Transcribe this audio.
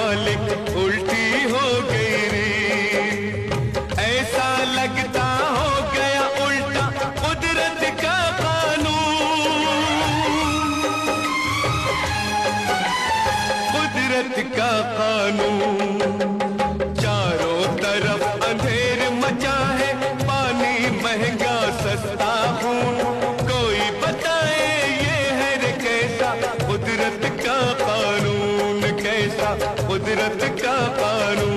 मालिक उल्टी हो गई रे। ऐसा लगता हो गया उल्टा कुदरत का कानून, कुदरत का कानून। चारों तरफ अंधेर मचा है, पानी महंगा सस्ता खून। कोई बताए ये है रे कैसा कुदरत का कानून, कैसा कुदरत का कानून।